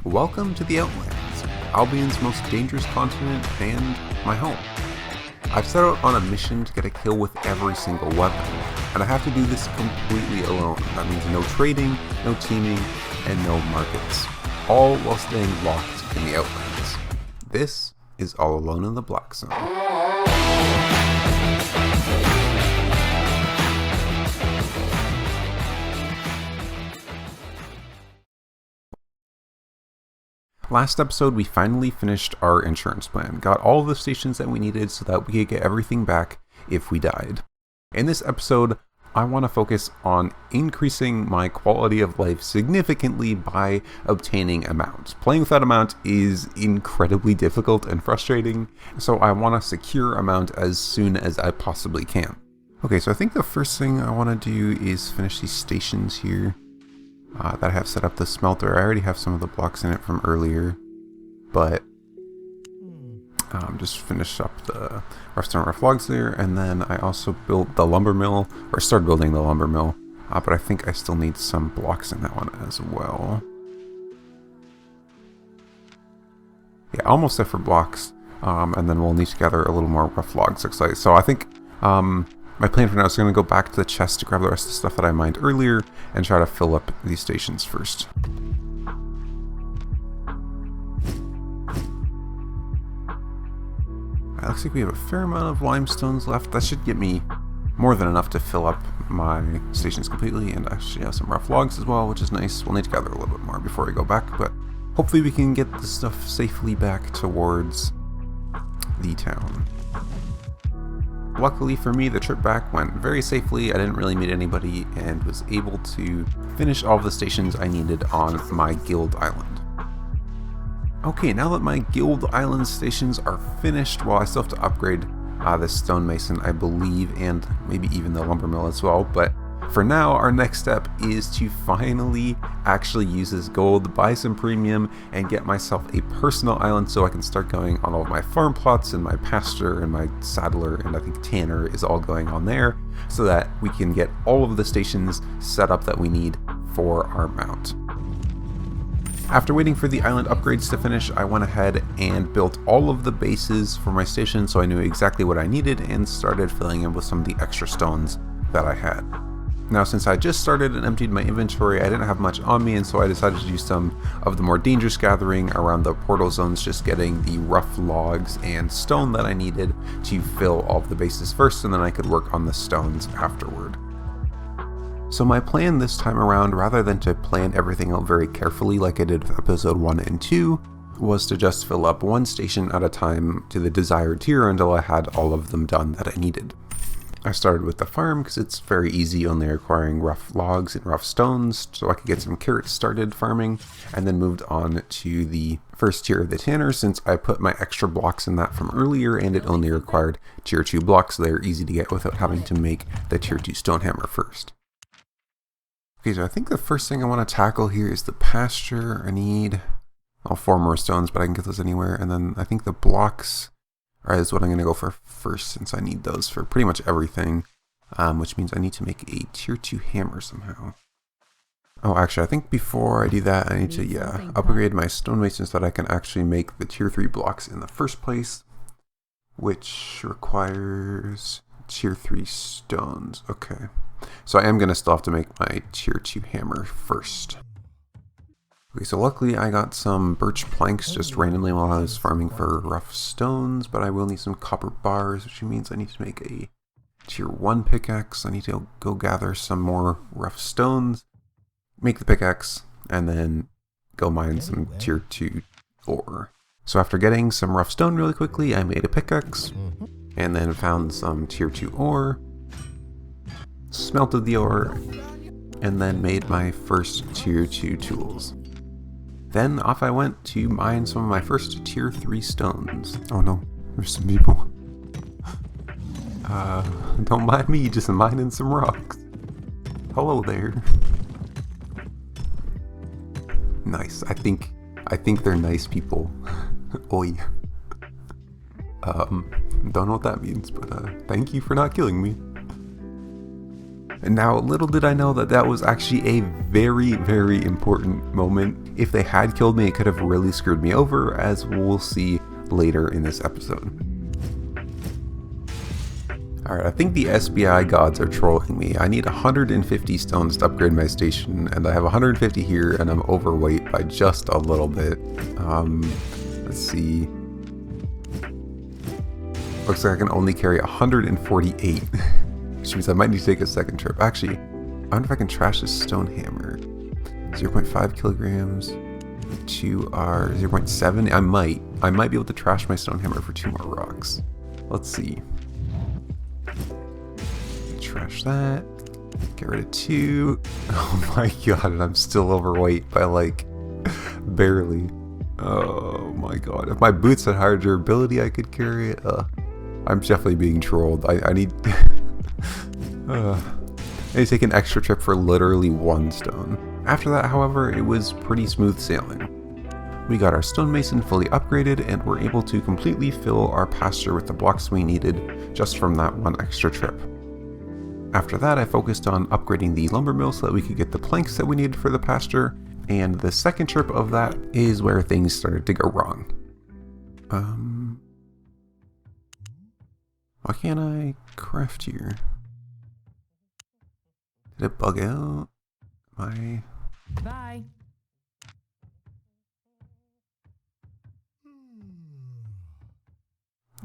Welcome to the Outlands, Albion's most dangerous continent and my home. I've set out on a mission to get a kill with every single weapon, and I have to do this completely alone. That means no trading, no teaming, and no markets, all while staying locked in the Outlands. This is All Alone in the Black Zone. Last episode, we finally finished our insurance plan, got all the stations that we needed so that we could get everything back if we died. In this episode, I want to focus on increasing my quality of life significantly by obtaining a mount. Playing with that amount is incredibly difficult and frustrating, so I want to secure a mount as soon as I possibly can. Okay, so I think the first thing I want to do is finish these stations here. That I have set up the smelter. I already have some of the blocks in it from earlier, but just finish up the rough stone, rough logs there, and then I also built the lumber mill, or started building the lumber mill, but I think I still need some blocks in that one as well. Yeah, almost there for blocks, and then we'll need to gather a little more rough logs. So I think my plan for now is going to go back to the chest to grab the rest of the stuff that I mined earlier and try to fill up these stations first. It looks like we have a fair amount of limestones left. That should get me more than enough to fill up my stations completely, and actually have some rough logs as well, which is nice. We'll need to gather a little bit more before we go back, but hopefully we can get the stuff safely back towards the town. Luckily for me, the trip back went very safely. I didn't really meet anybody and was able to finish all of the stations I needed on my guild island. Okay, now that my guild island stations are finished, well, I still have to upgrade this stonemason, I believe, and maybe even the lumber mill as well, but for now, our next step is to finally actually use this gold, buy some premium, and get myself a personal island so I can start going on all of my farm plots and my pasture and my saddler, and I think tanner is all going on there, so that we can get all of the stations set up that we need for our mount. After waiting for the island upgrades to finish, I went ahead and built all of the bases for my station so I knew exactly what I needed and started filling in with some of the extra stones that I had. Now, since I just started and emptied my inventory, I didn't have much on me, and so I decided to do some of the more dangerous gathering around the portal zones, just getting the rough logs and stone that I needed to fill all of the bases first, and then I could work on the stones afterward. So my plan this time around, rather than to plan everything out very carefully like I did with episode 1 and 2, was to just fill up one station at a time to the desired tier until I had all of them done that I needed. I started with the farm because it's very easy, only requiring rough logs and rough stones, so I could get some carrots started farming, and then moved on to the first tier of the tanner since I put my extra blocks in that from earlier and it only required tier 2 blocks, so they're easy to get without having to make the tier 2 stone hammer first. Okay, so I think the first thing I want to tackle here is the pasture. I need 4 more stones, but I can get those anywhere, and then I think the blocks is what I'm going to go for first since I need those for pretty much everything, which means I need to make a tier 2 hammer somehow. Oh, actually, I think before I do that, I need to, upgrade my stonemason so that I can actually make the tier 3 blocks in the first place, which requires tier 3 stones. Okay, so I am going to still have to make my tier 2 hammer first. Okay, so luckily I got some birch planks just randomly while I was farming for rough stones, but I will need some copper bars, which means I need to make a tier 1 pickaxe. I need to go gather some more rough stones, make the pickaxe, and then go mine some tier 2 ore. So after getting some rough stone really quickly, I made a pickaxe, and then found some tier 2 ore, smelted the ore, and then made my first tier 2 tools. Then off I went to mine some of my first tier 3 stones. Oh no, there's some people. Don't mind me, just mining some rocks. Hello there. Nice, I think they're nice people. Oi. Don't know what that means, but thank you for not killing me. And now, little did I know that that was actually a very, very important moment. If they had killed me, it could have really screwed me over, as we'll see later in this episode. Alright, I think the SBI gods are trolling me. I need 150 stones to upgrade my station, and I have 150 here, and I'm overweight by just a little bit. Let's see. Looks like I can only carry 148. Which means I might need to take a second trip. Actually, I wonder if I can trash this stone hammer. 0.5 kilograms. 2 are 0.7. I might be able to trash my stone hammer for 2 more rocks. Let's see. Trash that. Get rid of 2. Oh my god, and I'm still overweight by like barely. Oh my god. If my boots had higher durability, I could carry it. I'm definitely being trolled. I need I need to take an extra trip for literally 1 stone. After that, however, it was pretty smooth sailing. We got our stonemason fully upgraded and were able to completely fill our pasture with the blocks we needed just from that 1 extra trip. After that, I focused on upgrading the lumber mill so that we could get the planks that we needed for the pasture, and the second trip of that is where things started to go wrong. Why can't I craft here? Did it bug out? Bye.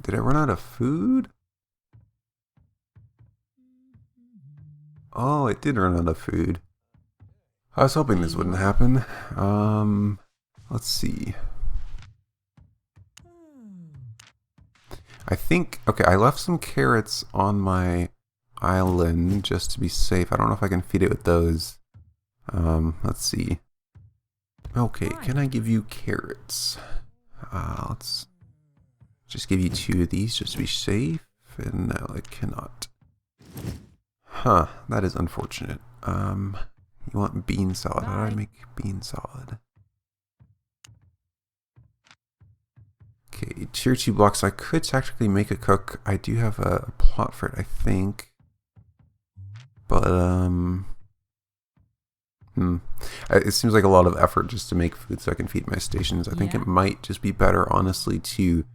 Did I run out of food? Oh, it did run out of food. I was hoping this wouldn't happen. Let's see. I think, okay, I left some carrots on my island just to be safe. I don't know if I can feed it with those. Let's see. Okay, can I give you carrots? Let's just give you 2 of these just to be safe. And no, I cannot. Huh, that is unfortunate. You want bean salad. How do I make bean salad? Okay, tier 2 blocks. I could technically make a cook. I do have a plot for it, I think. But, it seems like a lot of effort just to make food so I can feed my stations. I think it might just be better, honestly, to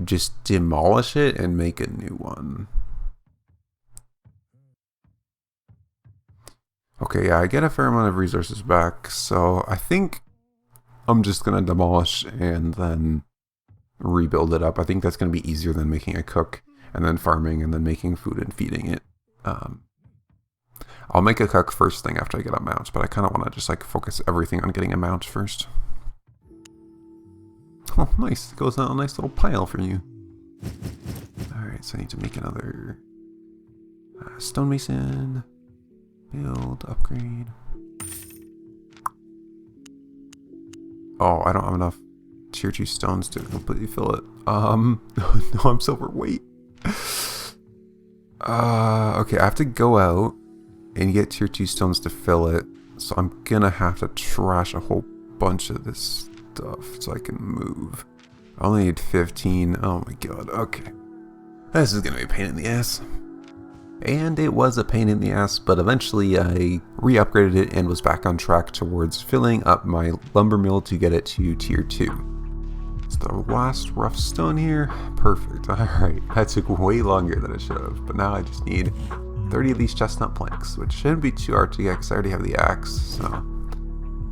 just demolish it and make a new one. Okay, yeah, I get a fair amount of resources back, so I think I'm just gonna demolish and then rebuild it up. I think that's gonna be easier than making a cook and then farming and then making food and feeding it. I'll make a cook first thing after I get a mount, but I kind of want to just like focus everything on getting a mount first. Oh, nice. It goes on a nice little pile for you. Alright, so I need to make another stonemason. Build, upgrade. Oh, I don't have enough tier 2 stones to completely fill it. No, I'm so overweight. Okay, I have to go out and get tier 2 stones to fill it. So I'm gonna have to trash a whole bunch of this stuff so I can move. I only need 15. Oh my god, okay. This is gonna be a pain in the ass. And it was a pain in the ass, but eventually I re-upgraded it and was back on track towards filling up my lumber mill to get it to tier 2. It's the last rough stone here. Perfect. Alright, that took way longer than it should have, but now I just need 30 of these chestnut planks, which shouldn't be too hard to get because I already have the axe, so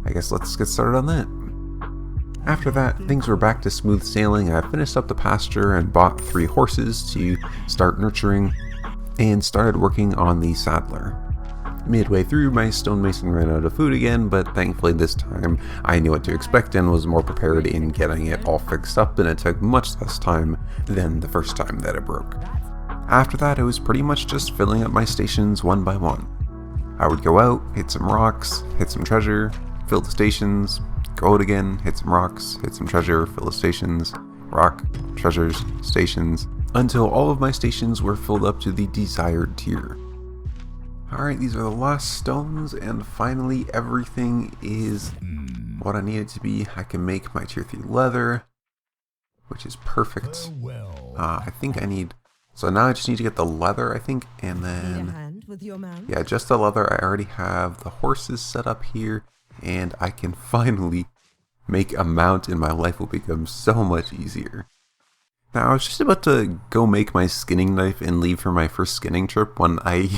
I guess let's get started on that. After that, things were back to smooth sailing. I finished up the pasture and bought 3 horses to start nurturing, and started working on the saddler. Midway through, my stonemason ran out of food again, but thankfully this time I knew what to expect and was more prepared in getting it all fixed up, and it took much less time than the first time that it broke. After that, it was pretty much just filling up my stations one by one. I would go out, hit some rocks, hit some treasure, fill the stations, go out again, hit some rocks, hit some treasure, fill the stations, rock, treasures, stations, until all of my stations were filled up to the desired tier. Alright, these are the last stones, and finally everything is what I need it to be. I can make my tier 3 leather, which is perfect. I think I need... So now I just need to get the leather, I think, and then content with your mount? Yeah, just the leather. I already have the horses set up here, and I can finally make a mount, and my life will become so much easier. Now, I was just about to go make my skinning knife and leave for my first skinning trip when I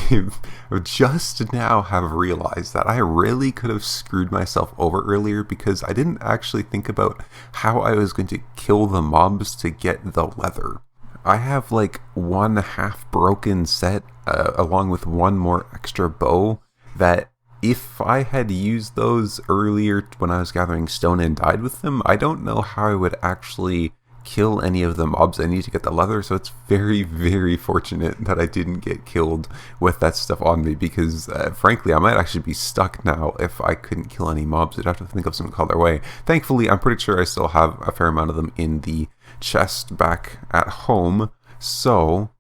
just now have realized that I really could have screwed myself over earlier because I didn't actually think about how I was going to kill the mobs to get the leather. I have like one half broken set along with one more extra bow that if I had used those earlier when I was gathering stone and died with them, I don't know how I would actually kill any of the mobs I need to get the leather, so it's very, very fortunate that I didn't get killed with that stuff on me because frankly I might actually be stuck now if I couldn't kill any mobs. I'd have to think of some other way. Thankfully, I'm pretty sure I still have a fair amount of them in the chest back at home, so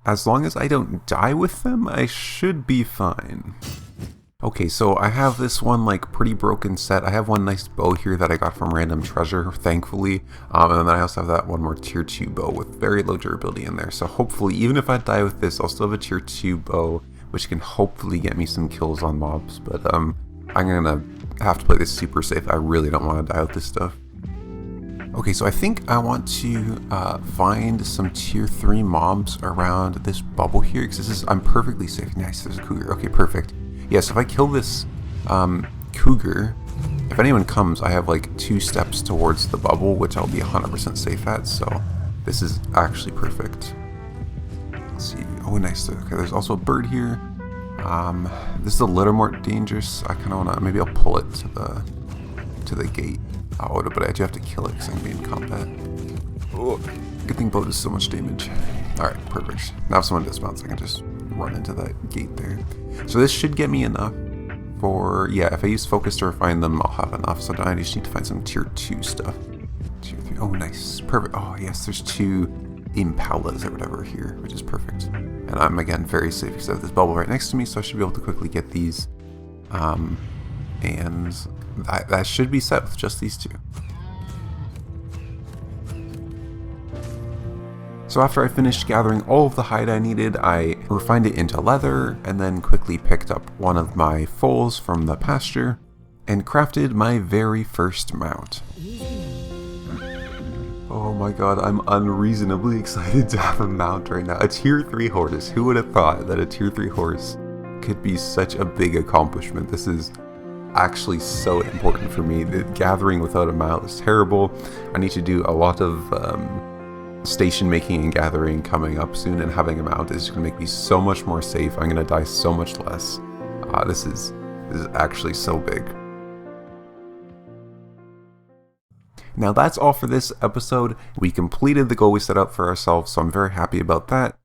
as long as I don't die with them, I should be fine. Okay, so I have this one like pretty broken set. I have one nice bow here that I got from Random Treasure, thankfully. And then I also have that one more tier 2 bow with very low durability in there. So hopefully, even if I die with this, I'll still have a tier 2 bow, which can hopefully get me some kills on mobs. But I'm gonna have to play this super safe. I really don't want to die with this stuff. Okay, so I think I want to find some tier 3 mobs around this bubble here, because I'm perfectly safe. Nice, there's a cougar. Okay, perfect. Yeah, so if I kill this cougar, if anyone comes, I have like 2 steps towards the bubble, which I'll be 100% safe at, so this is actually perfect. Let's see. Oh, nice. Okay, there's also a bird here. This is a little more dangerous. I kind of want to, maybe I'll pull it to the gate. Oh, but I do have to kill it because I'm going to be in combat. Oh, good thing bow does so much damage. Alright, perfect. Now if someone dismounts, I can just run into that gate there. So this should get me enough for, yeah, if I use focus to refine them, I'll have enough. So now I just need to find some tier 2 stuff. Tier 3, oh nice, perfect. Oh yes, there's 2 impalas or whatever here, which is perfect. And I'm again very safe because I have this bubble right next to me, so I should be able to quickly get these. And that should be set with just these 2. So after I finished gathering all of the hide I needed, I refined it into leather and then quickly picked up one of my foals from the pasture and crafted my very first mount. Oh my god, I'm unreasonably excited to have a mount right now. A tier 3 horse. Who would have thought that a tier 3 horse could be such a big accomplishment? This is actually so important for me. The gathering without a mount is terrible. I need to do a lot of station making and gathering coming up soon, and having a mount is going to make me so much more safe. I'm going to die so much less. This is actually so big. Now that's all for this episode. We completed the goal we set up for ourselves, so I'm very happy about that.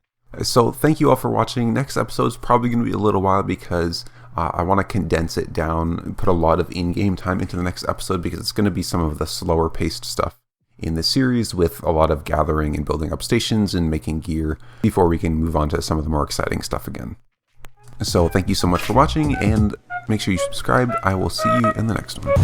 So thank you all for watching. Next episode is probably going to be a little while because I want to condense it down and put a lot of in-game time into the next episode because it's going to be some of the slower paced stuff in the series with a lot of gathering and building up stations and making gear before we can move on to some of the more exciting stuff again. So thank you so much for watching, and make sure you subscribe. I will see you in the next one.